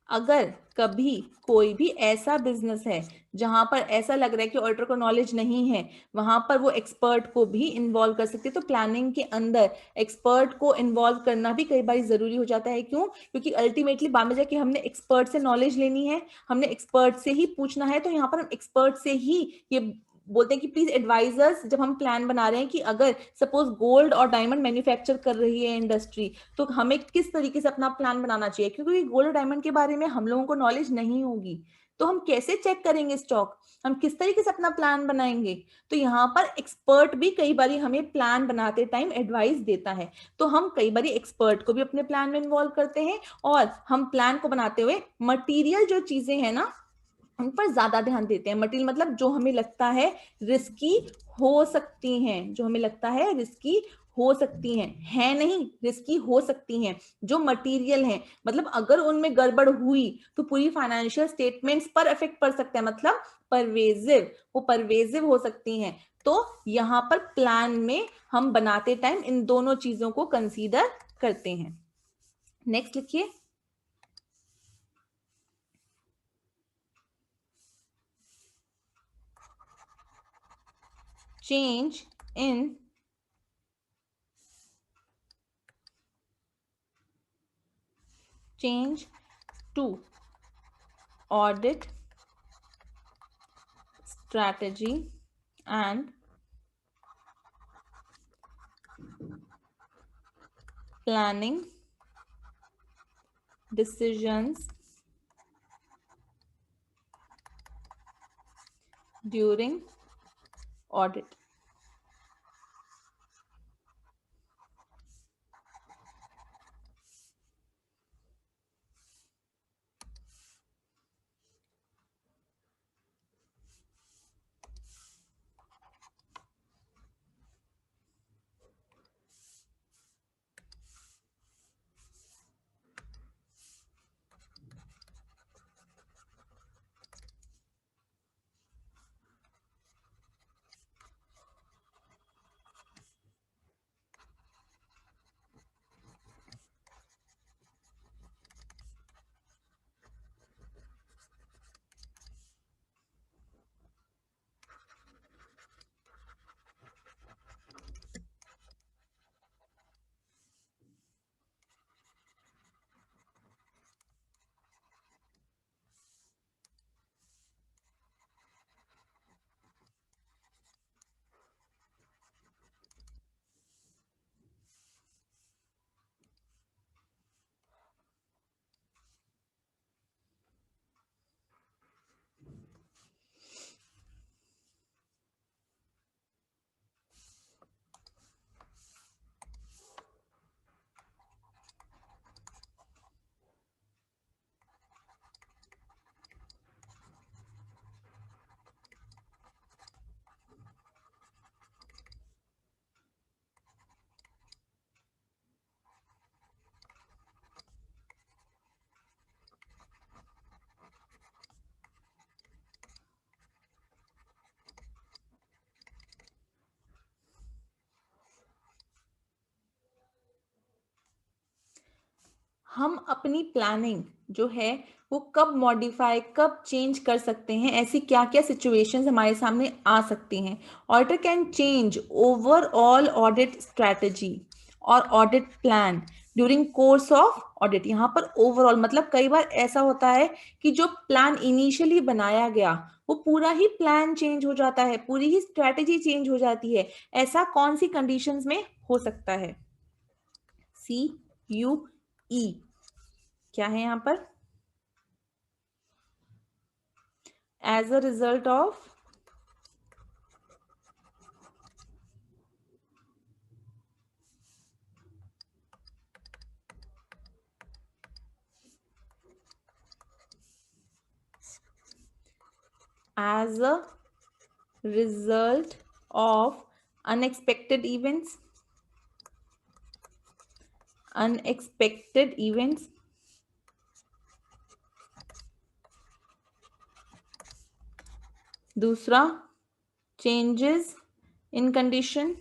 अगर कभी कोई भी ऐसा बिजनेस है जहां पर ऐसा लग रहा है कि ऑडिटर को नॉलेज नहीं है, वहां पर वो एक्सपर्ट को भी इन्वॉल्व कर सकते हैं। तो प्लानिंग के अंदर एक्सपर्ट को इन्वॉल्व करना भी कई बार जरूरी हो जाता है। क्यों, क्योंकि अल्टीमेटली बाद में जाके हमने एक्सपर्ट से नॉलेज लेनी है, हमने एक्सपर्ट से ही पूछना है, तो यहाँ पर हम एक्सपर्ट से ही ये बोलते हैं कि प्लीज एडवाइजर्स, जब हम प्लान बना रहे हैं कि अगर सपोज गोल्ड और डायमंड मैन्युफैक्चर कर रही है इंडस्ट्री, तो हमें किस तरीके से अपना प्लान बनाना चाहिए, क्योंकि गोल्ड और डायमंड के बारे में हम लोगों को नॉलेज नहीं होगी, तो हम कैसे चेक करेंगे स्टॉक, हम किस तरीके से अपना प्लान बनाएंगे। तो यहाँ पर एक्सपर्ट भी कई बार हमें प्लान बनाते टाइम एडवाइस देता है, तो हम कई बार एक्सपर्ट को भी अपने प्लान में इन्वॉल्व करते हैं, और हम प्लान को बनाते हुए मटीरियल जो चीजें हैं ना, उन पर ज्यादा ध्यान देते हैं। मटीरियल मतलब जो हमें लगता है रिस्की हो सकती हैं, जो हमें लगता है रिस्की हो सकती हैं, है नहीं, रिस्की हो सकती हैं, जो मटेरियल हैं, मतलब अगर उनमें गड़बड़ हुई तो पूरी फाइनेंशियल स्टेटमेंट्स पर इफेक्ट पड़ सकता है, मतलब परवेजिव, वो परवेजिव हो सकती हैं। तो यहाँ पर प्लान में हम बनाते टाइम इन दोनों चीजों को कंसीडर करते हैं। नेक्स्ट लिखिए, change in change to audit strategy and planning decisions during audit। हम अपनी प्लानिंग जो है वो कब मॉडिफाई, कब चेंज कर सकते हैं, ऐसी क्या क्या सिचुएशंस हमारे सामने आ सकती हैं। Auditor can change overall audit strategy और audit plan during course of audit. यहाँ पर ओवरऑल मतलब कई बार ऐसा होता है कि जो प्लान इनिशियली बनाया गया वो पूरा ही प्लान चेंज हो जाता है, पूरी ही स्ट्रैटेजी चेंज हो जाती है। ऐसा कौन सी कंडीशंस में हो सकता है? CUE क्या है यहाँ पर? As a result of as a result of unexpected events, unexpected events, दूसरा changes in condition,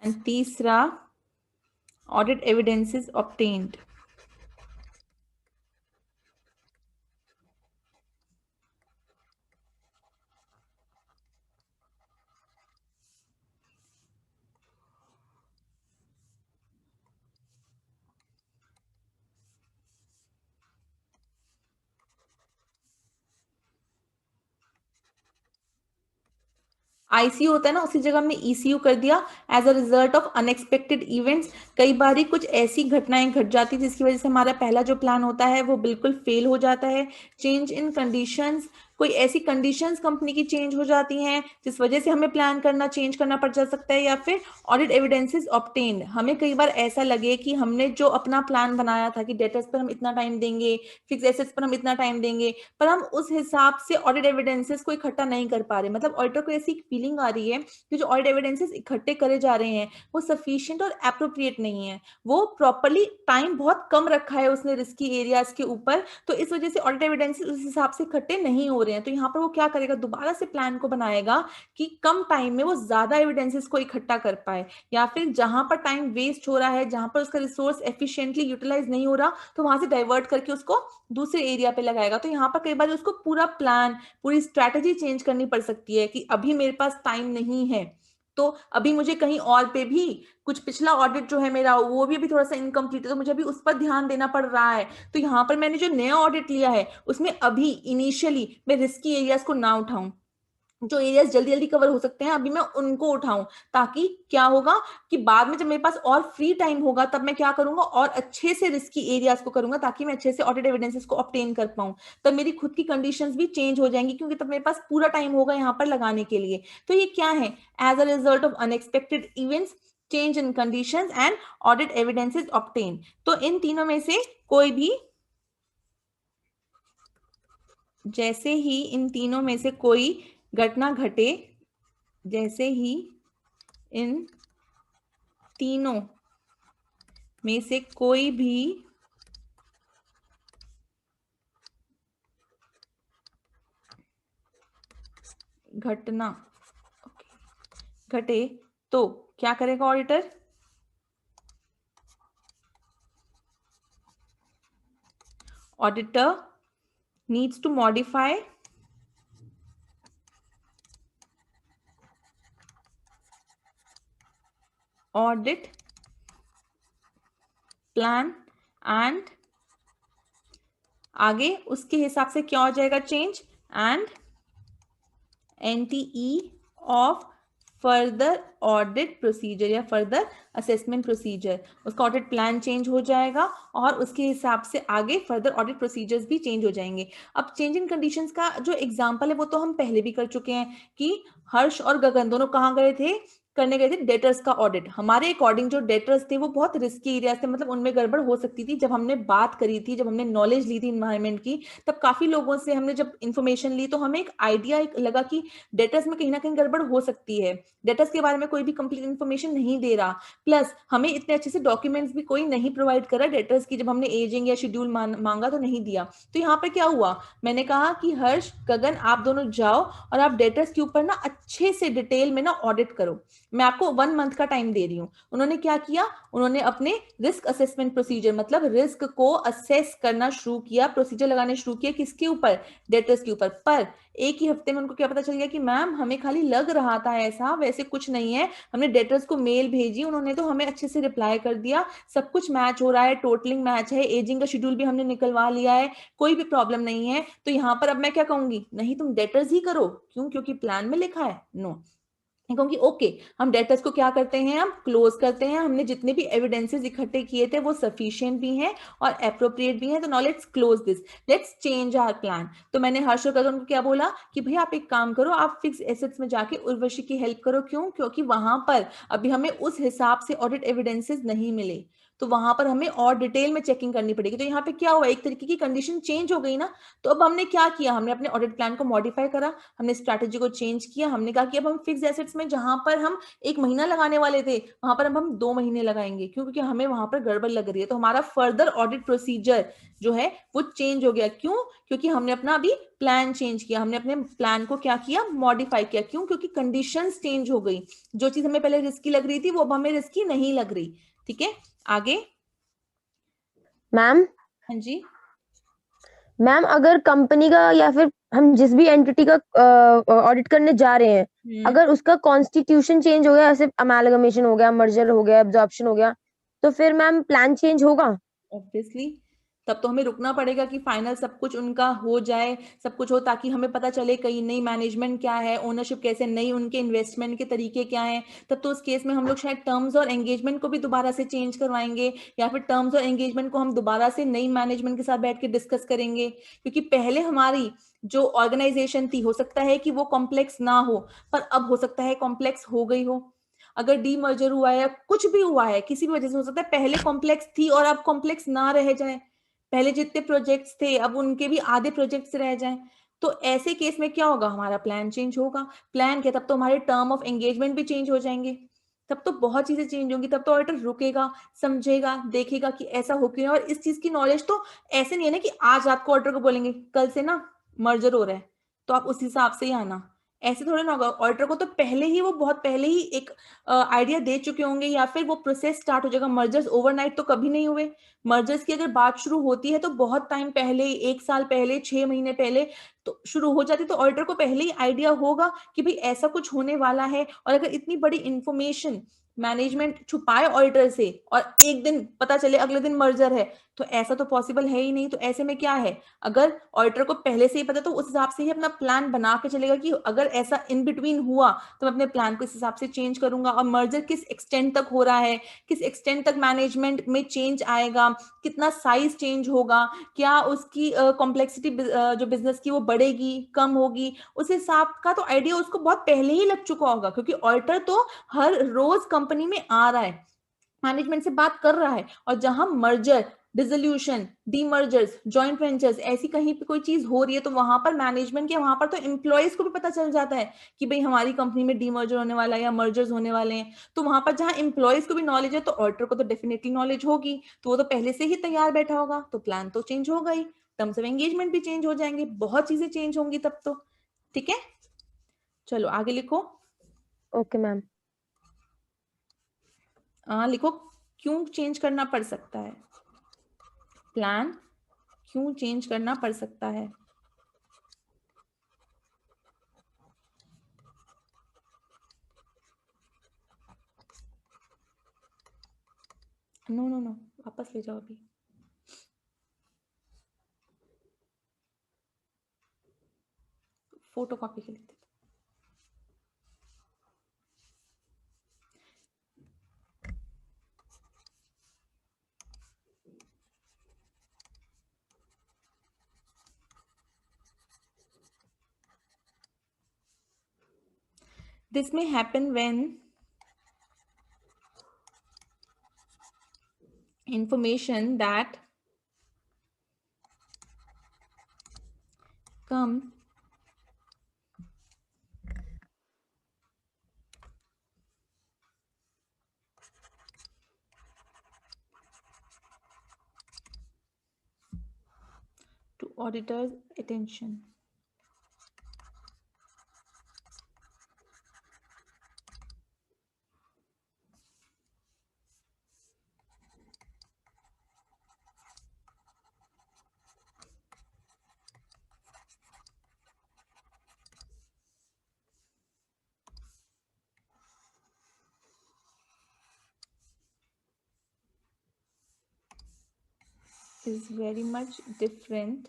and तीसरा audit evidences obtained. आईसीयू होता है ना, उसी जगह हमने ईसीयू कर दिया। As a result of unexpected events, कई बार कुछ ऐसी घटनाएं घट जाती जिसकी वजह से हमारा पहला जो प्लान होता है वो बिल्कुल फेल हो जाता है। चेंज इन कंडीशंस, कोई ऐसी कंडीशंस कंपनी की चेंज हो जाती हैं जिस वजह से हमें प्लान करना चेंज करना पड़ जा सकता है। या फिर ऑडिट एविडेंसेस ऑब्टेन्ड, हमें कई बार ऐसा लगे कि हमने जो अपना प्लान बनाया था कि डेटर्स पर हम इतना टाइम देंगे, फिक्स एसेट्स पर हम इतना टाइम देंगे, पर हम उस हिसाब से ऑडिट एविडेंसेस को इकट्ठा नहीं कर पा रहे। मतलब ऑडिटर को ऐसी फीलिंग आ रही है कि जो ऑडिट एविडेंसेस इकट्ठे करे जा रहे हैं वो सफिशिएंट और एप्रोप्रिएट नहीं है, वो प्रॉपरली टाइम बहुत कम रखा है उसने रिस्की एरियाज के ऊपर, तो इस वजह से ऑडिट एविडेंसेस उस हिसाब से इकट्ठे नहीं हो रहे हैं। तो यहाँ पर वो क्या करेगा, दोबारा से प्लान को बनाएगा कि कम टाइम में वो ज्यादा एविडेंसेस को इकट्ठा कर पाए, या फिर जहां पर टाइम वेस्ट हो रहा है, जहां पर उसका रिसोर्स एफिशिएंटली यूटिलाइज नहीं हो रहा, तो वहां से डाइवर्ट करके उसको दूसरे एरिया पे लगाएगा। तो यहाँ पर कई बार उसको पूरा प्लान, पूरी स्ट्रैटेजी चेंज करनी पड़ सकती है कि अभी मेरे पास टाइम नहीं है, तो अभी मुझे कहीं और पे भी कुछ पिछला ऑडिट जो है मेरा वो भी अभी थोड़ा सा इनकम्प्लीट है, तो मुझे अभी उस पर ध्यान देना पड़ रहा है। तो यहाँ पर मैंने जो नया ऑडिट लिया है उसमें अभी इनिशियली मैं रिस्की एरियाज को ना उठाऊं, जो एरियाज जल्दी जल्दी कवर हो सकते हैं अभी मैं उनको उठाऊं, ताकि क्या होगा कि बाद में जब मेरे पास और फ्री टाइम होगा तब मैं क्या करूंगा, और अच्छे से रिस्की एरियाज को करूंगा, ताकि मैं अच्छे से ऑडिट एविडेंसेस को ऑब्टेन कर पाऊं। तब मेरी खुद की कंडीशंस भी चेंज हो जाएंगी, क्योंकि तब मेरे पास पूरा टाइम होगा यहाँ पर लगाने के लिए। तो ये क्या है? As a result of unexpected events, change in conditions and audit evidences obtain. तो इन तीनों में से कोई भी, जैसे ही इन तीनों में से कोई घटना घटे, जैसे ही इन तीनों में से कोई भी घटना घटे तो क्या करेगा auditor? Auditor needs to modify audit plan and, आगे उसके हिसाब से क्या हो जाएगा change, and NTE of further audit procedure या फर्दर असेसमेंट प्रोसीजर, उसका ऑडिट प्लान चेंज हो जाएगा और उसके हिसाब से आगे फर्दर ऑडिट प्रोसीजर्स भी चेंज हो जाएंगे। अब चेंज इन कंडीशंस का जो एग्जांपल है वो तो हम पहले भी कर चुके हैं कि हर्ष और गगन दोनों कहाँ गए थे, करने गए थे डेटर्स का ऑडिट। हमारे अकॉर्डिंग जो डेटर्स थे वो बहुत रिस्की एरिया थे, मतलब उनमें गड़बड़ हो सकती थी। जब हमने बात करी थी, जब हमने नॉलेज ली थी इन्वायरमेंट की, तब काफी लोगों से हमने जब इन्फॉर्मेशन ली तो हमें एक आइडिया लगा कि डेटर्स में कहीं ना कहीं गड़बड़ हो सकती है। डेटर्स के बारे में कोई भी कंप्लीट इन्फॉर्मेशन नहीं दे रहा, प्लस हमें इतने अच्छे से डॉक्यूमेंट्स भी कोई नहीं प्रोवाइड करा डेटर्स की। जब हमने एजिंग या शेड्यूल मांगा तो नहीं दिया। तो यहाँ पर क्या हुआ, मैंने कहा कि हर्ष, गगन, आप दोनों जाओ और आप डेटर्स के ऊपर ना अच्छे से डिटेल में ना ऑडिट करो। मैं आपको 1 मंथ का टाइम दे रही हूँ। उन्होंने क्या किया, उन्होंने अपने रिस्क असेसमेंट प्रोसीजर, मतलब रिस्क को असेस करना शुरू किया, प्रोसीजर लगाने शुरू किया। किसके ऊपर, डेटर्स के ऊपर। पर एक ही हफ्ते में उनको क्या पता चल गया कि मैम हमें खाली लग रहा था ऐसा, वैसे कुछ नहीं है। हमने डेटर्स को मेल भेजी, उन्होंने तो हमें अच्छे से रिप्लाई कर दिया, सब कुछ मैच हो रहा है, टोटलिंग मैच है, एजिंग का शेड्यूल भी हमने निकलवा लिया है, कोई भी प्रॉब्लम नहीं है। तो यहाँ पर अब मैं क्या कहूंगी, नहीं तुम डेटर्स ही करो। क्यों, क्योंकि प्लान में लिखा है। नो, क्योंकि ओके, हम डेटर्स को क्या करते हैं, हम क्लोज करते हैं। हमने जितने भी एविडेंसेस इकट्ठे किए थे वो सफिशिएंट भी हैं और अप्रोप्रिएट भी हैं, तो now let's close this, let's change our plan. तो मैंने हर्ष और गगन को क्या बोला कि भैया आप एक काम करो, आप फिक्स एसेट्स में जाके उर्वशी की हेल्प करो। क्यों, क्योंकि वहां पर अभी हमें उस हिसाब से ऑडिट एविडेंसेस नहीं मिले, तो वहां पर हमें और डिटेल में चेकिंग करनी पड़ेगी। तो यहाँ पे क्या हुआ, एक तरीके की कंडीशन चेंज हो गई ना। तो अब हमने क्या किया, हमने अपने ऑडिट प्लान को मॉडिफाई करा, हमने स्ट्रैटेजी को चेंज किया। हमने कहा कि अब हम फिक्स एसेट्स में जहां पर हम 1 महीना लगाने वाले थे, वहां पर अब हम 2 महीने लगाएंगे, क्योंकि हमें वहां पर गड़बड़ लग रही है। तो हमारा फर्दर ऑडिट प्रोसीजर जो है वो चेंज हो गया। क्यों, क्योंकि हमने अपना अभी प्लान चेंज किया, हमने अपने प्लान को क्या किया, मॉडिफाई किया। क्यों, क्योंकि कंडीशंस चेंज हो गई। जो चीज हमें पहले रिस्की लग रही थी वो अब हमें रिस्की नहीं लग रही। ठीक है, आगे। मैम, हाँ जी। मैम अगर कंपनी का या फिर हम जिस भी एंटिटी का ऑडिट करने जा रहे हैं, अगर उसका कॉन्स्टिट्यूशन चेंज हो गया, जैसे अमालगमेशन हो गया, मर्जर हो गया, एब्जॉर्प्शन हो गया, तो फिर मैम प्लान चेंज होगा? ऑब्वियसली, तब तो हमें रुकना पड़ेगा कि फाइनल सब कुछ उनका हो जाए, सब कुछ हो, ताकि हमें पता चले कहीं नई मैनेजमेंट क्या है, ओनरशिप कैसे, नई उनके इन्वेस्टमेंट के तरीके क्या हैं। तब तो उस केस में हम लोग शायद टर्म्स और एंगेजमेंट को भी दोबारा से चेंज करवाएंगे, या फिर टर्म्स और एंगेजमेंट को हम दोबारा से नई मैनेजमेंट के साथ बैठ के डिस्कस करेंगे। क्योंकि पहले हमारी जो ऑर्गेनाइजेशन थी, हो सकता है कि वो कॉम्प्लेक्स ना हो, पर अब हो सकता है कॉम्प्लेक्स हो गई हो। अगर डीमर्जर हुआ है या कुछ भी हुआ है, किसी भी वजह से हो सकता है पहले कॉम्प्लेक्स थी और अब कॉम्प्लेक्स ना रह जाए, पहले जितने प्रोजेक्ट्स थे अब उनके भी आधे प्रोजेक्ट्स रह जाएं। तो ऐसे केस में क्या होगा, हमारा प्लान चेंज होगा। प्लान क्या, तब तो हमारे टर्म ऑफ एंगेजमेंट भी चेंज हो जाएंगे, तब तो बहुत चीजें चेंज होंगी। तब तो ऑडिटर रुकेगा, समझेगा, देखेगा कि ऐसा हो क्यों। और इस चीज की नॉलेज तो ऐसे नहीं है ना कि आज रात को ऑडिटर को बोलेंगे कल से ना मर्जर हो रहा है तो आप उस हिसाब से ही आना, ऐसे थोड़ा ना होगा। ऑडिटर को तो पहले ही, वो बहुत पहले ही एक आइडिया दे चुके होंगे, या फिर वो प्रोसेस स्टार्ट हो जाएगा। मर्जर्स ओवरनाइट तो कभी नहीं हुए। मर्जर्स की अगर बात शुरू होती है तो बहुत टाइम पहले, 1 साल पहले, 6 महीने पहले तो शुरू हो जाती। तो ऑडिटर को पहले ही आइडिया होगा कि भाई ऐसा कुछ होने वाला है। और अगर इतनी बड़ी इंफॉर्मेशन मैनेजमेंट छुपाए ऑडिटर से और एक दिन पता चले अगले दिन मर्जर है, तो ऐसा तो पॉसिबल है ही नहीं। तो ऐसे में क्या है, अगर ऑडिटर को पहले से ही पता तो उस हिसाब से ही अपना प्लान बना के चलेगा कि अगर ऐसा इन बिटवीन हुआ तो मैं अपने प्लान को इस हिसाब से चेंज करूंगा। और मर्जर किस एक्सटेंट तक हो रहा है, किस एक्सटेंट तक मैनेजमेंट में चेंज आएगा, कितना साइज चेंज होगा, क्या उसकी कॉम्प्लेक्सिटी जो बिजनेस की वो बढ़ेगी कम होगी, उस हिसाब का तो आइडिया उसको बहुत पहले ही लग चुका होगा। क्योंकि ऑडिटर तो हर रोज कंपनी में आ रहा है, मैनेजमेंट से बात कर रहा है। और जहां मर्जर, डिसोल्यूशन, डीमर्जर्स, जॉइंट वेंचर्स, ऐसी कहीं पे कोई चीज हो रही है तो वहां पर मैनेजमेंट के, वहां पर तो एम्प्लॉयज को भी पता चल जाता है कि भाई हमारी कंपनी में डीमर्जर होने वाला है या मर्जर्स होने वाले हैं। तो वहां पर जहां एम्प्लॉयज को भी नॉलेज है तो ऑडिटर को तो डेफिनेटली नॉलेज होगी, तो वो तो पहले से ही तैयार बैठा होगा। तो प्लान तो चेंज होगा ही, टर्म्स ऑफ एंगेजमेंट भी चेंज हो जाएंगे, बहुत चीजें चेंज होंगी तब तो। ठीक है, चलो आगे लिखो। Okay ma'am. लिखो, क्यों चेंज करना पड़ सकता है, प्लान क्यों चेंज करना पड़ सकता है। नो नो नो, वापस ले जाओ अभी। फोटो कॉपी के लिए दे दो। दिस में happen when information that come to auditor's attention. Is very much different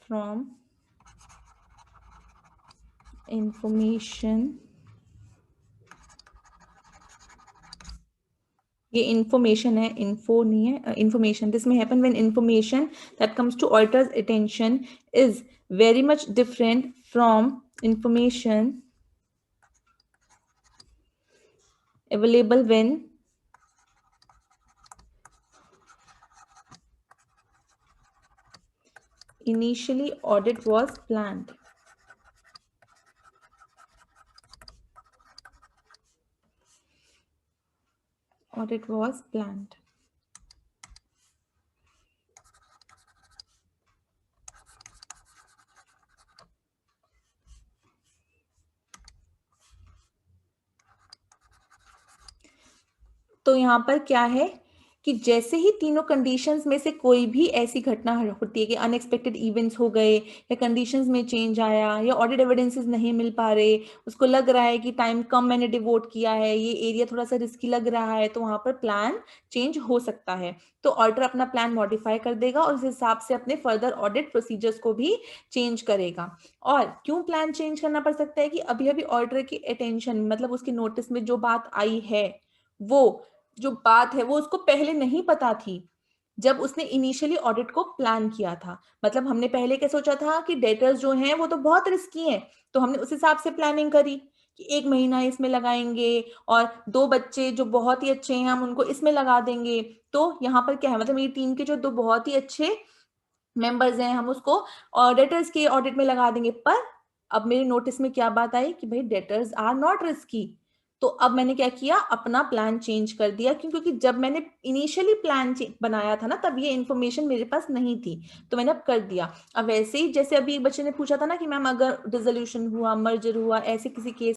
from information. ये information है, info नहीं है, information. This may happen when information that comes to auditor's attention is very much different from information available when initially audit was planned. Audit was planned. तो यहाँ पर क्या है कि जैसे ही तीनों कंडीशंस में से कोई भी ऐसी घटना होती है कि अनएक्सपेक्टेड इवेंट्स हो गए या कंडीशंस में चेंज आया या ऑडिट एविडेंसेस नहीं मिल पा रहे, उसको लग रहा है कि टाइम कम मैंने डिवोट किया है, ये एरिया थोड़ा सा रिस्की लग रहा है, तो वहां पर प्लान चेंज हो सकता है. तो ऑडिटर अपना प्लान मॉडिफाई कर देगा और उस हिसाब से अपने फर्दर ऑडिट प्रोसीजर्स को भी चेंज करेगा. और क्यों प्लान चेंज करना पड़ सकता है कि अभी अभी ऑडिटर की अटेंशन मतलब उसकी नोटिस में जो बात आई है वो जो बात है वो उसको पहले नहीं पता थी जब उसने इनिशियली ऑडिट को प्लान किया था. मतलब हमने पहले क्या सोचा था कि डेटर्स जो हैं वो तो बहुत रिस्की हैं, तो हमने उस हिसाब से प्लानिंग करी कि 1 महीना इसमें लगाएंगे और 2 बच्चे जो बहुत ही अच्छे हैं हम उनको इसमें लगा देंगे. तो यहाँ पर क्या है, मतलब मेरी टीम के जो 2 बहुत ही अच्छे मेंबर्स हैं हम उसको डेटर्स के ऑडिट में लगा देंगे. पर अब मेरे नोटिस में क्या बात आई कि भाई डेटर्स आर नॉट रिस्की. तो अब मैंने क्या किया, अपना प्लान चेंज कर दिया, क्योंकि जब मैंने इनिशियली प्लान बनाया था ना तब ये इन्फॉर्मेशन मेरे पास नहीं थी, तो मैंने अब कर दिया. अब वैसे ही जैसे अभी एक बच्चे ने पूछा था ना कि मैम अगर डिसोल्यूशन हुआ, मर्जर हुआ, ऐसे किसी केस